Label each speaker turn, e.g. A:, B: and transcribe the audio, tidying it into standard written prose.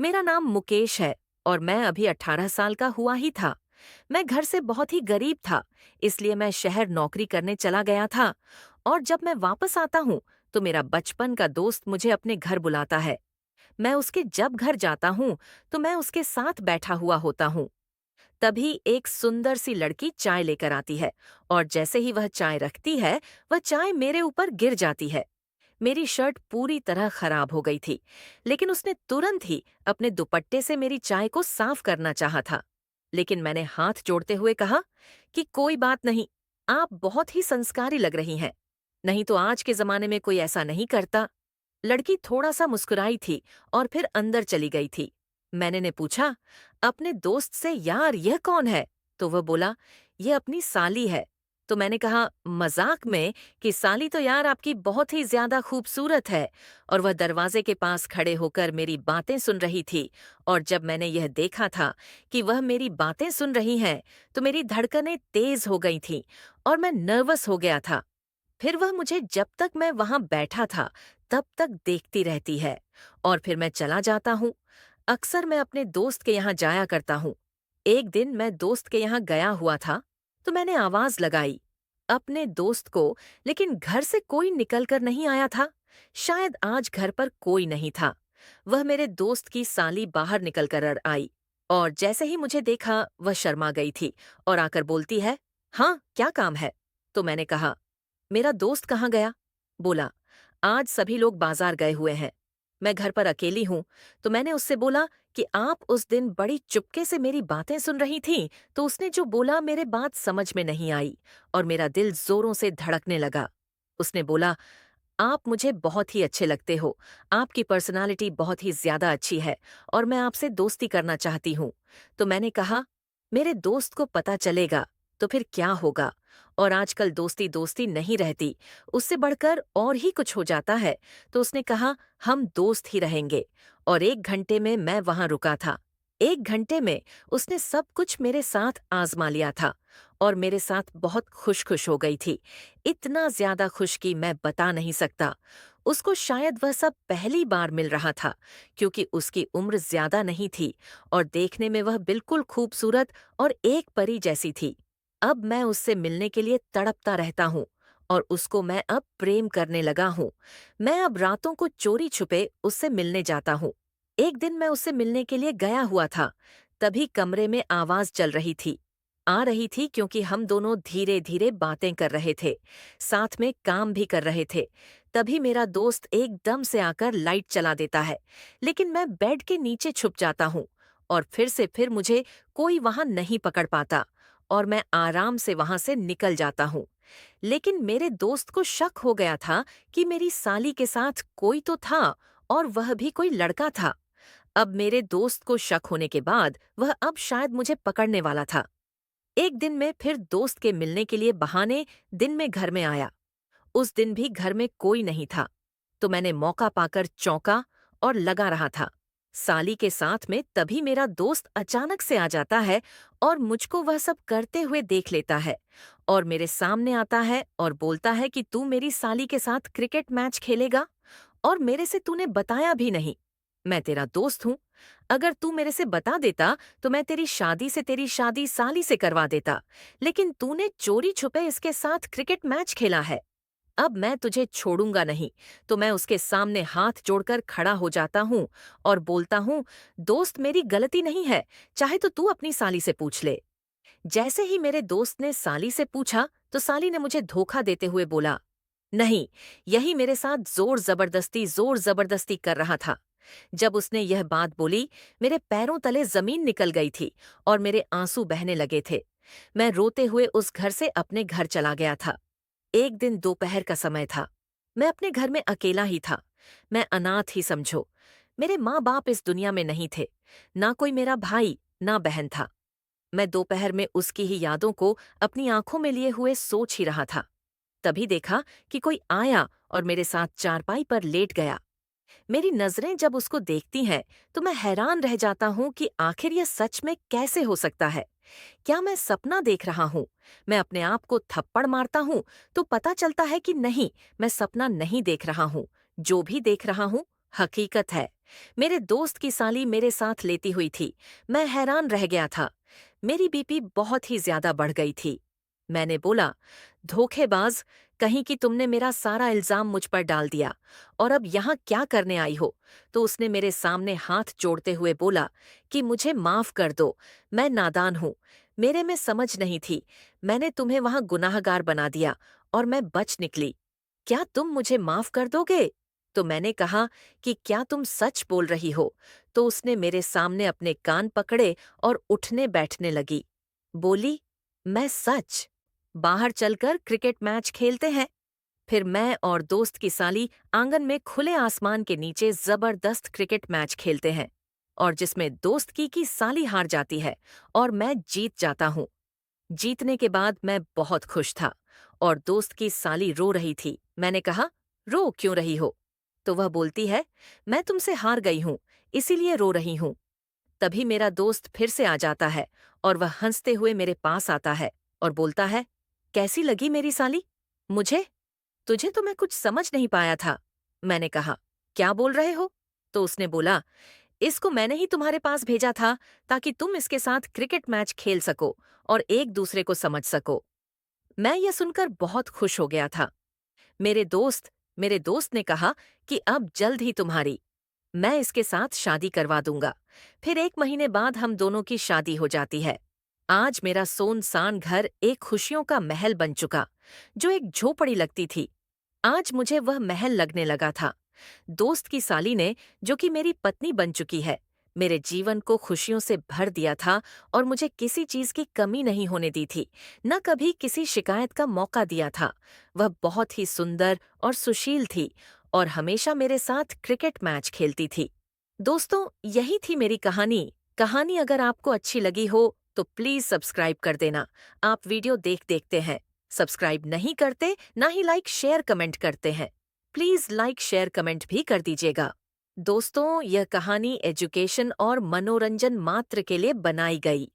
A: मेरा नाम मुकेश है और मैं अभी 18 साल का हुआ ही था। मैं घर से बहुत ही गरीब था, इसलिए मैं शहर नौकरी करने चला गया था और जब मैं वापस आता हूँ तो मेरा बचपन का दोस्त मुझे अपने घर बुलाता है। मैं उसके जब घर जाता हूँ तो मैं उसके साथ बैठा हुआ होता हूँ। तभी एक सुंदर सी लड़की चाय लेकर आती है और जैसे ही वह चाय रखती है, वह चाय मेरे ऊपर गिर जाती है। मेरी शर्ट पूरी तरह खराब हो गई थी, लेकिन उसने तुरंत ही अपने दुपट्टे से मेरी चाय को साफ करना चाहा था। लेकिन मैंने हाथ जोड़ते हुए कहा कि कोई बात नहीं, आप बहुत ही संस्कारी लग रही हैं। नहीं तो आज के जमाने में कोई ऐसा नहीं करता। लड़की थोड़ा सा मुस्कुराई थी और फिर अंदर चली गई थी। मैंने ने पूछा अपने दोस्त से, यार यह कौन है? तो वह बोला, ये अपनी साली है। तो मैंने कहा मजाक में कि साली तो यार आपकी बहुत ही ज्यादा खूबसूरत है। और वह दरवाजे के पास खड़े होकर मेरी बातें सुन रही थी। और जब मैंने यह देखा था कि वह मेरी बातें सुन रही हैं, तो मेरी धड़कनें तेज हो गई थीं और मैं नर्वस हो गया था। फिर वह मुझे जब तक मैं वहां बैठा था तब तक देखती रहती है और फिर मैं चला जाता हूँ। अक्सर मैं अपने दोस्त के यहाँ जाया करता हूँ। एक दिन मैं दोस्त के यहाँ गया हुआ था तो मैंने आवाज लगाई अपने दोस्त को, लेकिन घर से कोई निकल कर नहीं आया था। शायद आज घर पर कोई नहीं था। वह मेरे दोस्त की साली बाहर निकल कर आई और जैसे ही मुझे देखा वह शर्मा गई थी और आकर बोलती है, हाँ क्या काम है? तो मैंने कहा, मेरा दोस्त कहाँ गया? बोला, आज सभी लोग बाजार गए हुए हैं, मैं घर पर अकेली हूँ। तो मैंने उससे बोला कि आप उस दिन बड़ी चुपके से मेरी बातें सुन रही थीं, तो उसने जो बोला मेरे बात समझ में नहीं आई और मेरा दिल जोरों से धड़कने लगा। उसने बोला, आप मुझे बहुत ही अच्छे लगते हो, आपकी पर्सनालिटी बहुत ही ज्यादा अच्छी है और मैं आपसे दोस्ती करना चाहती हूँ। तो मैंने कहा, मेरे दोस्त को पता चलेगा तो फिर क्या होगा? और आजकल दोस्ती दोस्ती नहीं रहती, उससे बढ़कर और ही कुछ हो जाता है। तो उसने कहा, हम दोस्त ही रहेंगे। और 1 घंटे में मैं वहां रुका था। 1 घंटे में उसने सब कुछ मेरे साथ आजमा लिया था और मेरे साथ बहुत खुश खुश हो गई थी। इतना ज्यादा खुश कि मैं बता नहीं सकता। उसको शायद वह सब पहली बार मिल रहा था, क्योंकि उसकी उम्र ज्यादा नहीं थी और देखने में वह बिल्कुल खूबसूरत और एक परी जैसी थी। अब मैं उससे मिलने के लिए तड़पता रहता हूँ और उसको मैं अब प्रेम करने लगा हूँ। मैं अब रातों को चोरी छुपे उससे मिलने जाता हूँ। एक दिन मैं उससे मिलने के लिए गया हुआ था, तभी कमरे में आवाज चल रही थी। आ रही थी क्योंकि हम दोनों धीरे धीरे बातें कर रहे थे, साथ में काम भी कर रहे थे। तभी मेरा दोस्त एकदम से आकर लाइट चला देता है, लेकिन मैं बेड के नीचे छुप जाता हूँ और फिर मुझे कोई वहां नहीं पकड़ पाता और मैं आराम से वहां से निकल जाता हूँ। लेकिन मेरे दोस्त को शक हो गया था कि मेरी साली के साथ कोई तो था और वह भी कोई लड़का था। अब मेरे दोस्त को शक होने के बाद वह अब शायद मुझे पकड़ने वाला था। एक दिन मैं फिर दोस्त के मिलने के लिए बहाने दिन में घर में आया। उस दिन भी घर में कोई नहीं था, तो मैंने मौका पाकर चौंका और लगा रहा था। साली के साथ में तभी मेरा दोस्त अचानक से आ जाता है और मुझको वह सब करते हुए देख लेता है और मेरे सामने आता है और बोलता है कि तू मेरी साली के साथ क्रिकेट मैच खेलेगा और मेरे से तूने बताया भी नहीं। मैं तेरा दोस्त हूँ। अगर तू मेरे से बता देता तो मैं तेरी शादी साली से करवा देता, लेकिन तूने चोरी छुपे इसके साथ क्रिकेट मैच खेला है। अब मैं तुझे छोड़ूंगा नहीं। तो मैं उसके सामने हाथ जोड़कर खड़ा हो जाता हूँ और बोलता हूँ, दोस्त मेरी गलती नहीं है, चाहे तो तू अपनी साली से पूछ ले। जैसे ही मेरे दोस्त ने साली से पूछा तो साली ने मुझे धोखा देते हुए बोला, नहीं, यही मेरे साथ जोर जबरदस्ती कर रहा था। जब उसने यह बात बोली, मेरे पैरों तले जमीन निकल गई थी और मेरे आंसू बहने लगे थे। मैं रोते हुए उस घर से अपने घर चला गया था। एक दिन दोपहर का समय था। मैं अपने घर में अकेला ही था। मैं अनाथ ही समझो। मेरे माँ बाप इस दुनिया में नहीं थे, ना कोई मेरा भाई ना बहन था। मैं दोपहर में उसकी ही यादों को अपनी आंखों में लिए हुए सोच ही रहा था। तभी देखा कि कोई आया और मेरे साथ चारपाई पर लेट गया। मेरी नजरें जब उसको देखती हैं तो मैं हैरान रह जाता हूँ कि आखिर यह सच में कैसे हो सकता है। क्या मैं सपना देख रहा हूँ? मैं अपने आप को थप्पड़ मारता हूँ तो पता चलता है कि नहीं, मैं सपना नहीं देख रहा हूँ। जो भी देख रहा हूँ हकीकत है, मेरे दोस्त की साली मेरे साथ लेती हुई थी। मैं हैरान रह गया था। मेरी बीपी बहुत ही ज्यादा बढ़ गई थी। मैंने बोला, धोखेबाज, कहीं कि तुमने मेरा सारा इल्जाम मुझ पर डाल दिया और अब यहाँ क्या करने आई हो? तो उसने मेरे सामने हाथ जोड़ते हुए बोला कि मुझे माफ कर दो, मैं नादान हूँ, मेरे में समझ नहीं थी, मैंने तुम्हें वहां गुनाहगार बना दिया और मैं बच निकली। क्या तुम मुझे माफ कर दोगे? तो मैंने कहा कि क्या तुम सच बोल रही हो? तो उसने मेरे सामने अपने कान पकड़े और उठने बैठने लगी। बोली, मैं सच। बाहर चलकर क्रिकेट मैच खेलते हैं। फिर मैं और दोस्त की साली आंगन में खुले आसमान के नीचे जबरदस्त क्रिकेट मैच खेलते हैं और जिसमें दोस्त की साली हार जाती है और मैं जीत जाता हूँ। जीतने के बाद मैं बहुत खुश था और दोस्त की साली रो रही थी। मैंने कहा, रो क्यों रही हो? तो वह बोलती है, मैं तुमसे हार गई हूँ, इसीलिए रो रही हूँ। तभी मेरा दोस्त फिर से आ जाता है और वह हंसते हुए मेरे पास आता है और बोलता है, कैसी लगी मेरी साली? मुझे? तुझे तो मैं कुछ समझ नहीं पाया था। मैंने कहा, क्या बोल रहे हो? तो उसने बोला, इसको मैंने ही तुम्हारे पास भेजा था ताकि तुम इसके साथ क्रिकेट मैच खेल सको और एक दूसरे को समझ सको। मैं यह सुनकर बहुत खुश हो गया था। मेरे दोस्त मेरे दोस्त ने कहा कि अब जल्द ही तुम्हारी मैं इसके साथ शादी करवा दूंगा। फिर 1 महीने बाद हम दोनों की शादी हो जाती है। आज मेरा सोनसान घर एक खुशियों का महल बन चुका, जो एक झोपड़ी लगती थी। आज मुझे वह महल लगने लगा था। दोस्त की साली ने, जो कि मेरी पत्नी बन चुकी है, मेरे जीवन को खुशियों से भर दिया था और मुझे किसी चीज की कमी नहीं होने दी थी, न कभी किसी शिकायत का मौका दिया था। वह बहुत ही सुंदर और सुशील थी और हमेशा मेरे साथ क्रिकेट मैच खेलती थी। दोस्तों, यही थी मेरी कहानी। कहानी अगर आपको अच्छी लगी हो तो प्लीज सब्सक्राइब कर देना। आप वीडियो देखते हैं, सब्सक्राइब नहीं करते, ना ही लाइक शेयर कमेंट करते हैं। प्लीज लाइक शेयर कमेंट भी कर दीजिएगा। दोस्तों, यह कहानी एजुकेशन और मनोरंजन मात्र के लिए बनाई गई।